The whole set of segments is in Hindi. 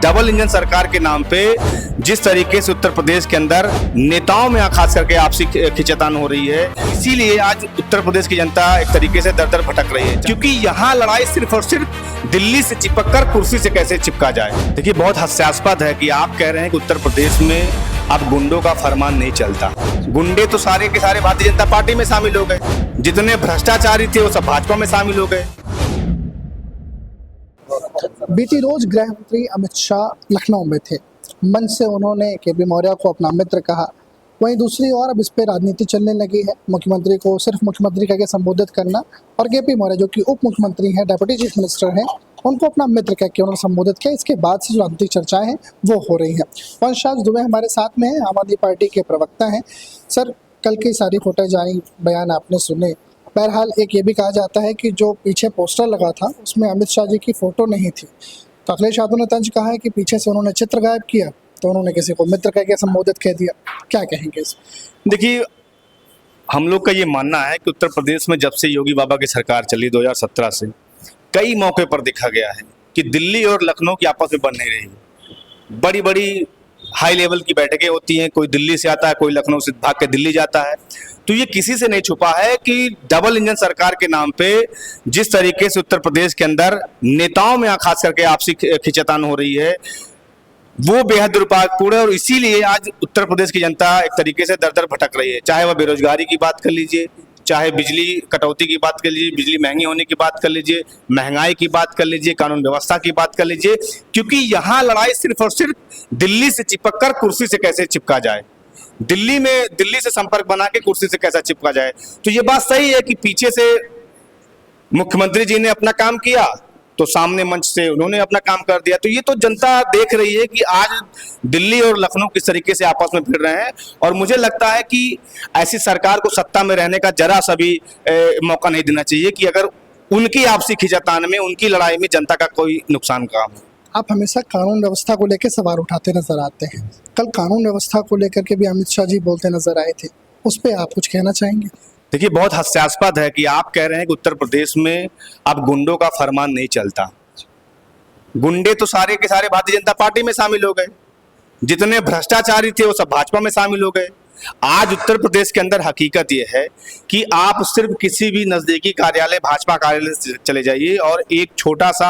डबल इंजन सरकार के नाम पे जिस तरीके से उत्तर प्रदेश के अंदर नेताओं में खास करके आपसी खिंचातान हो रही है, इसीलिए आज उत्तर प्रदेश की जनता एक तरीके से दर दर भटक रही है, क्योंकि यहाँ लड़ाई सिर्फ और सिर्फ दिल्ली से चिपक कर कुर्सी से कैसे चिपका जाए। देखिए, बहुत हास्यास्पद है कि आप कह रहे हैं कि उत्तर प्रदेश में अब गुंडों का फरमान नहीं चलता। गुंडे तो सारे के सारे भारतीय जनता पार्टी में शामिल हो गए, जितने भ्रष्टाचारी थे वो सब भाजपा में शामिल हो गए। बीती रोज गृह मंत्री अमित शाह लखनऊ में थे। मंच से उन्होंने केपी मौर्य को अपना मित्र कहा। वहीं दूसरी ओर अब इस पे राजनीति चलने लगी है। मुख्यमंत्री को सिर्फ मुख्यमंत्री कह के संबोधित करना और केपी मौर्य जो कि उप मुख्यमंत्री हैं, डेप्यूटी चीफ मिनिस्टर हैं, उनको अपना मित्र कह के उन्होंने संबोधित किया। इसके बाद से जो राजनीतिक चर्चाएं हैं वो हो रही हैं। वंशराज दुबे हमारे साथ में है, आम आदमी पार्टी के प्रवक्ता हैं। सर, कल की सारी फुटेज आई, बयान आपने सुने। बहरहाल एक ये भी कहा जाता है कि जो पीछे पोस्टर लगा था उसमें अमित शाह जी की फोटो नहीं थी, तो अखिलेश यादव ने तंज कहा है कि पीछे से उन्होंने चित्र गायब किया, तो उन्होंने किसी को मित्र कह के संबोधित कह दिया। क्या कहेंगे इस? देखिए, हम लोग का ये मानना है कि उत्तर प्रदेश में जब से योगी बाबा की सरकार चली 2017 से कई मौके पर देखा गया है कि दिल्ली और लखनऊ की आपस में बन नहीं रही। बड़ी बड़ी हाई लेवल की बैठकें होती हैं, कोई दिल्ली से आता है, कोई लखनऊ से भाग के दिल्ली जाता है। तो ये किसी से नहीं छुपा है कि डबल इंजन सरकार के नाम पे जिस तरीके से उत्तर प्रदेश के अंदर नेताओं में खास करके आपसी खिंचातान हो रही है वो बेहद दुर्भाग्यपूर्ण है। और इसीलिए आज उत्तर प्रदेश की जनता एक तरीके से दर दर भटक रही है। चाहे वह बेरोजगारी की बात कर लीजिए, चाहे बिजली कटौती की बात कर लीजिए, बिजली महंगी होने की बात कर लीजिए, महंगाई की बात कर लीजिए, कानून व्यवस्था की बात कर लीजिए, क्योंकि यहाँ लड़ाई सिर्फ और सिर्फ दिल्ली से चिपक कर कुर्सी से कैसे चिपका जाए, दिल्ली से संपर्क बना के कुर्सी से कैसा चिपका जाए। तो ये बात सही है कि पीछे से मुख्यमंत्री जी ने अपना काम किया तो सामने मंच से उन्होंने अपना काम कर दिया। तो ये तो जनता देख रही है कि आज दिल्ली और लखनऊ किस तरीके से आपस में भिड़ रहे हैं। और मुझे लगता है कि ऐसी सरकार को सत्ता में रहने का जरा सा भी मौका नहीं देना चाहिए कि अगर उनकी आपसी खिंचातान में, उनकी लड़ाई में जनता का कोई नुकसान काम हो। आप हमेशा कानून व्यवस्था को लेकर सवाल उठाते नजर आते हैं। कल कानून व्यवस्था को लेकर के भी अमित शाह जी बोलते नजर आए थे, उस पर आप कुछ कहना चाहेंगे? देखिए, बहुत हास्यास्पद है कि आप कह रहे हैं कि उत्तर प्रदेश में अब गुंडों का फरमान नहीं चलता। गुंडे तो सारे के सारे भारतीय जनता पार्टी में शामिल हो गए, जितने भ्रष्टाचारी थे वो सब भाजपा में शामिल हो गए। आज उत्तर प्रदेश के अंदर हकीकत यह है कि आप सिर्फ किसी भी नजदीकी कार्यालय, भाजपा कार्यालय से चले जाइए और एक छोटा सा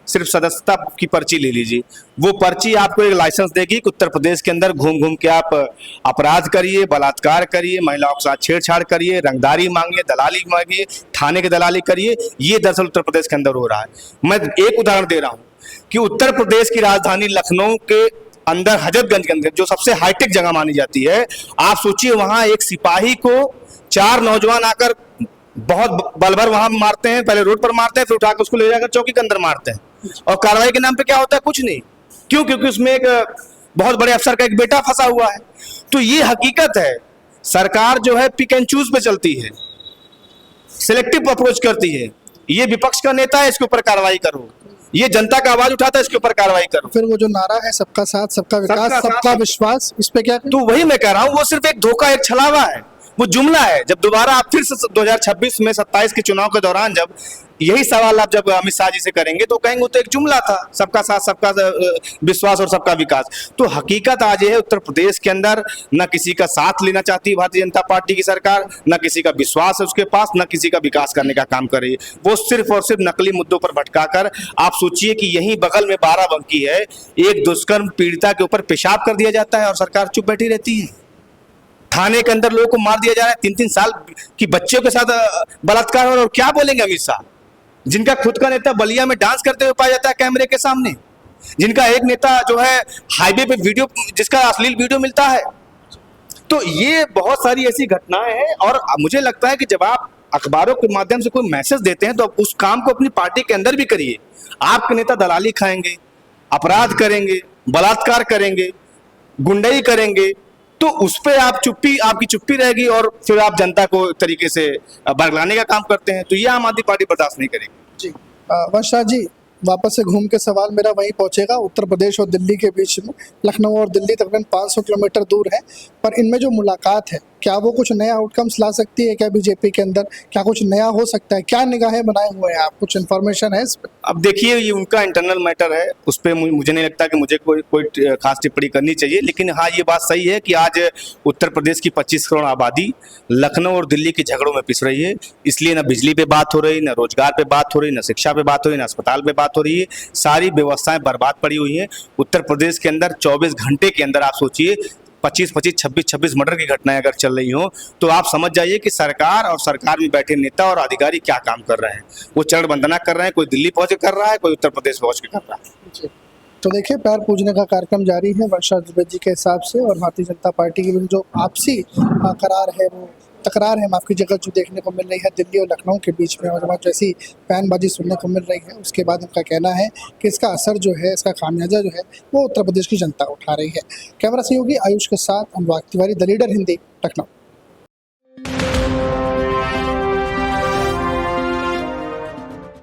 सिर्फ सदस्यता की पर्ची ले लीजिए। वो पर्ची आपको एक लाइसेंस देगी कि उत्तर प्रदेश के अंदर घूम घूम के आप अपराध करिए, बलात्कार करिए, महिलाओं के साथ छेड़छाड़ करिए, रंगदारी मांगिए, दलाली मांगिए, थाने की दलाली करिए। ये दरअसल उत्तर प्रदेश के अंदर हो रहा है। मैं एक उदाहरण दे रहा हूँ कि उत्तर प्रदेश की राजधानी लखनऊ के अंदर हजरतगंज के अंदर जो सबसे हाईटेक जगह मानी जाती है, आप सोचिए वहां एक सिपाही को 4 नौजवान आकर बहुत बलभर वहां मारते हैं। पहले रोड पर मारते हैं, फिर उठाकर उसको ले जाकर चौकी के अंदर मारते हैं। और कार्रवाई के नाम पे क्या होता है? कुछ नहीं। क्यों? क्योंकि उसमें एक बहुत बड़े अफसर का एक बेटा फंसा हुआ है। तो ये हकीकत है। सरकार जो है पिक एंड चूज पे चलती है, सिलेक्टिव अप्रोच करती है। ये विपक्ष का नेता है, इसके ऊपर कार्रवाई करो। ये जनता का आवाज उठाता है, इसके ऊपर कार्रवाई करो। फिर वो जो नारा है सबका साथ, सबका विकास, सबका विश्वास, इस पे क्या? तो वही मैं कह रहा हूँ, वो सिर्फ एक धोखा, एक छलावा है, वो जुमला है। जब दोबारा आप फिर से 2026 में 27 के चुनाव के दौरान जब यही सवाल आप जब अमित शाह जी से करेंगे तो कहेंगे वो तो एक जुमला था, सबका साथ, सबका विश्वास और सबका विकास। तो हकीकत आज ये है, उत्तर प्रदेश के अंदर न किसी का साथ लेना चाहती है भारतीय जनता पार्टी की सरकार, न किसी का विश्वास है उसके पास, न किसी का विकास करने का काम कर रही है। वो सिर्फ और सिर्फ नकली मुद्दों पर भटकाकर, आप सोचिए कि यहीं बगल में बाराबंकी है, एक दुष्कर्म पीड़िता के ऊपर पेशाब कर दिया जाता है और सरकार चुप बैठी रहती है। थाने के अंदर लोगों को मार दिया जा रहा है, 3-3 साल की बच्चों के साथ बलात्कार। और क्या बोलेंगे अमित शाह, जिनका खुद का नेता बलिया में डांस करते हुए पाया जाता है कैमरे के सामने, जिनका एक नेता जो है हाईवे पे वीडियो, जिसका अश्लील वीडियो मिलता है। तो ये बहुत सारी ऐसी घटनाएं हैं। और मुझे लगता है कि जब आप अखबारों के माध्यम से कोई मैसेज देते हैं तो आप उस काम को अपनी पार्टी के अंदर भी करिए। आपके नेता दलाली खाएंगे, अपराध करेंगे, बलात्कार करेंगे, गुंडई करेंगे, तो उस पर आपकी चुप्पी रहेगी और फिर आप जनता को एक तरीके से बरगलाने का काम करते हैं। तो ये आम आदमी पार्टी बर्दाश्त नहीं करेगी। जी, वंशराज जी, वापस से घूम के सवाल मेरा वहीं पहुंचेगा। उत्तर प्रदेश और दिल्ली के बीच में, लखनऊ और दिल्ली तकरीबन 500 किलोमीटर दूर है, पर इनमें जो मुलाकात है क्या वो कुछ नया आउटकम्स ला सकती है क्या बीजेपी के अंदर, क्या कुछ नया हो सकता है, क्या निगाहें बनाए हुए हैं आप, कुछ इन्फॉर्मेशन है इस पर? अब देखिए ये उनका इंटरनल मैटर है, उस पर मुझे नहीं लगता कि मुझे कोई कोई खास टिप्पणी करनी चाहिए। लेकिन हाँ ये बात सही है कि आज उत्तर प्रदेश की 25 करोड़ आबादी लखनऊ और दिल्ली के झगड़ों में पिस रही है। इसलिए ना बिजली पे बात हो रही, ना रोजगार पे बात हो रही, ना शिक्षा पे बात हो रही, ना अस्पताल पे बात हो रही है। सारी व्यवस्थाएं बर्बाद पड़ी हुई हैं। उत्तर प्रदेश के अंदर 24 घंटे के अंदर आप सोचिए 25-25, 26-26 मर्डर की घटनाएं अगर चल रही हो तो आप समझ जाइए कि सरकार और सरकार में बैठे नेता और अधिकारी क्या काम कर रहे हैं। वो चरण वंदना कर रहे हैं, कोई दिल्ली पहुंच के कर रहा है, कोई उत्तर प्रदेश पहुंच के कर रहा है। जी। तो देखिए पैर पूजने का कार्यक्रम जारी है वर्षा दुबे जी के हिसाब से, और भारतीय जनता पार्टी की भी जो आपसी करार है, वो तकरार है माफ कीजिएगा, जो देखने को मिल रही है दिल्ली और लखनऊ के बीच में, और जब जैसी बयानबाजी सुनने को मिल रही है उसके बाद उनका कहना है कि इसका असर जो है, इसका खामियाजा जो है वो उत्तर प्रदेश की जनता उठा रही है। कैमरा सहयोगी आयुष के साथ अनुराग तिवारी, द लीडर हिंदी, लखनऊ।